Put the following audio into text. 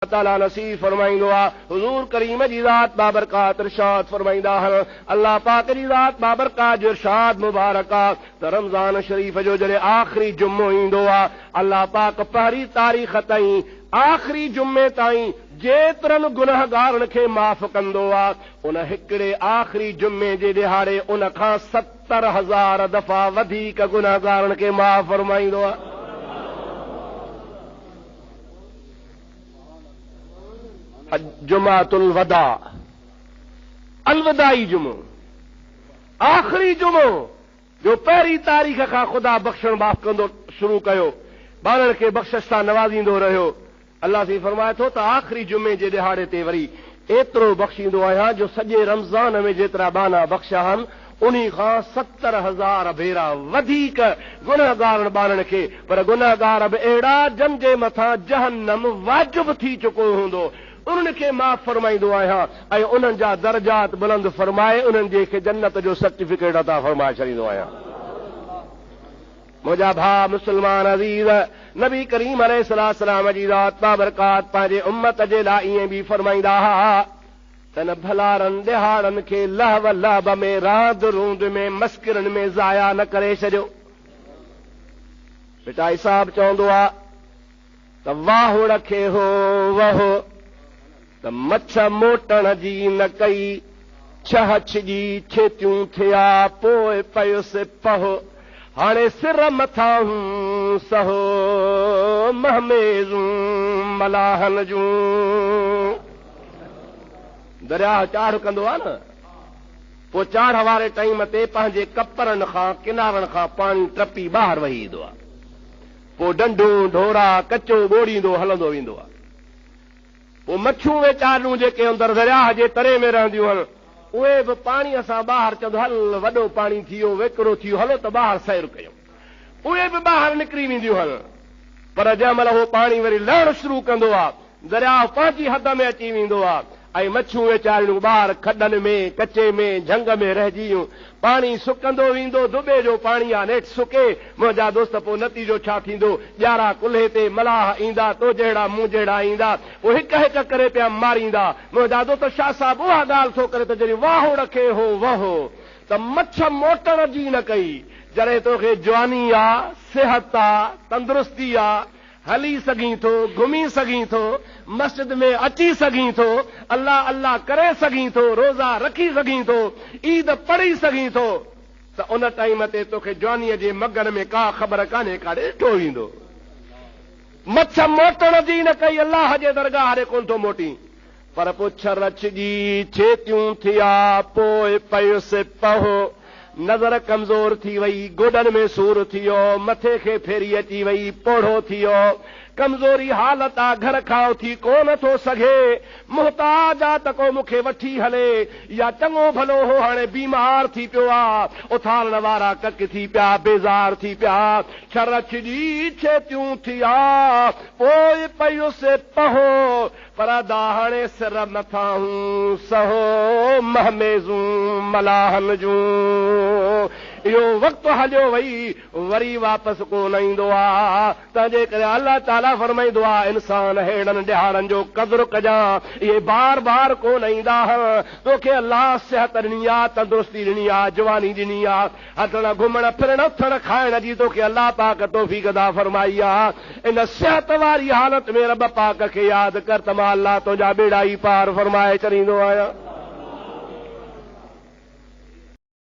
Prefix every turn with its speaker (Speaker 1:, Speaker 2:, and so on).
Speaker 1: ताला नसीब फरमाइंदो आ। हुजूर करीम जी ज़ात बाबरकात इरशाद फरमाइंदा है, अल्लाह पाक जी ज़ात बाबरकात जो इरशाद मुबारक आ त रमज़ान शरीफ जो जॾहिं आख़िरी जुम्मो ईंदो आ, अल्लाह पाक पहिरीं तारीख़ ताईं आख़िरी जुम्मे ताईं जेतिरनि गुनहगारनि खे माफ़ कंदो आ, उन हिकिड़े आख़िरी जुम्मे जे ॾिहाड़े उन खां 70,000 दफ़ा वधीक गुनहगारनि खे माफ़ फरमाईंदो आ। जुमातुल वदा, अलविदाई जुमो, आख़िरी जुमो जो पहिरीं तारीख़ खां ख़ुदा बख़्शण माफ़ कंदो शुरू कयो, ॿारनि खे बख़्शिश सां नवाज़ींदो रहियो। अल्लाह से फरमाए थो त आख़िरी जुमे जे ॾिहाड़े ते वरी एतिरो बख़्शींदो आहियां जो सॼे रमज़ान में जेतिरा बाना बख़्शिया आहिनि उन्ही खां 70,000 भेरा वधीक गुनहगारनि ॿारनि खे। पर गुनहगार बि अहिड़ा जन जे मथां जहन्नम वाजिब थी चुको हूंदो, उन्हनि खे माफ़ फरमाईंदो आहियां ऐं उन्हनि जा दर्जात बुलंद फरमाए उन्हनि जे खे जन्नत जो सर्टिफिकेट अता फरमाए छॾींदो आहियां। मुंहिंजा भाउ मुस्लमान अज़ीज़, नबी करीम अलैहिस्सलाम जी ज़ात बाबरकात पंहिंजे उम्मत जे लाइ ईअं बि फरमाईंदा हुआ त न भलारनि ॾिहाड़नि खे लहव लहब में रांदि रूंद में मस्किरनि में ज़ाया न करे छॾियो। पिटाई साहब चवंदो आहे त वाहुड़ खे हो वहो त मछ मोटण जी न कई, छह छिॼी छेतियूं थिया पोइ पयुसि पहो, हाणे सिर मथां सहो महमेज़ूं मलाहन जूं। दरिया चाढ़ कंदो आहे न, पोइ चाढ़ वारे टाइम ते पंहिंजे कपरनि खां किनारनि खां पाणी टपी ॿाहिरि वही ईंदो आहे, पोइ डंडूं ढोरा कचो ॻोड़ींदो हलंदो वेंदो आहे। पोइ मच्छूं वेचारियूं जेके अंदरि दरिया जे तरे में रहंदियूं आहिनि उहे बि पाणीअ सां ॿाहिरि चवंदो हल वॾो पाणी थी वियो वेकिरो थी वियो हलो त ॿाहिरि सैर कयूं, उहे बि ॿाहिरि निकिरी वेंदियूं आहिनि। पर जंहिं महिल उहो पाणी वरी लहणु शुरू कंदो आहे, दरिया पंहिंजी हद में अची वेंदो आहे ऐं मच्छूं वेचारियूं ॿाहिरि खॾनि में कचे में झंग में रहिजी, पाणी सुकंदो वेंदो, दुबे जो पाणी आहे नेठि सुके। मुंहिंजा दोस्त पोइ नतीजो छा थींदो, 11 कुल्हे ते मलाह ईंदा, तो जहिड़ा मूं जहिड़ा ईंदा, पोइ हिक हिक करे पिया मारींदा। मुंहिंजा दोस्त शाह साहिब उहा ॻाल्हि थो करे त जॾहिं वाहो रखे हो वहो त मछ मोटण जी न कई, जॾहिं तोखे जवानी आहे, सिहत आहे, तंदुरुस्ती आहे, हली सघीं थो, घुमी सघीं थो, मस्जिद में अची सघीं थो, अल्लाह अल्लाह करे सघीं थो, रोज़ा रखी सघीं थो, ईद पढ़ी सघीं थो, त उन टाइम ते तोखे जवानीअ जे मगन में का ख़बर कान्हे काॾे ॾिठो ईंदो। मछ मोटण जी न कई, अल्लाह जे दरगाह ॾे कोन थो मोटी। पर पुछ रछजी छेतियूं थिया पोइ पयुसि पहो, नज़र कमज़ोर थी वई, गोॾनि में सूर थी वियो, मथे खे फेरी अची वई, पोढ़ो थी वियो, कमज़ोरी हालत आहे, घर खां उथी कोन थो सघे, मुहताज आहे त को मूंखे वठी हले, या चङो भलो हो हाणे बीमार थी पियो आहे, उथारण वारा कक थी पिया, बेज़ार थी पिया, छरछजी छेतियूं थिया पोइ पयुसि पहो, पर हाणे सिर मथां सहो महमेज़ूं मलाहन जूं। इहो वक़्तु हलियो वई वरी वापसि कोन ईंदो आहे, तंहिंजे करे अल्लाह ताला फरमाईंदो आहे इंसान अहिड़नि ॾिहाड़नि जो क़दुरु कजां, इहे बार बार कोन ईंदा। तोखे अल्लाह सिहत ॾिनी आहे, तंदुरुस्ती ॾिनी आहे, जवानी ॾिनी आहे, हथण घुमण फिरण उथण खाइण जी तोखे अल्लाह पाक तौफ़ीक़ अता फरमाई आहे। इन सिहत वारी हालत में रब पाक खे यादि कर त मां अल्लाह तुंहिंजा बेड़ा ई पार फरमाए छॾींदो आहियां।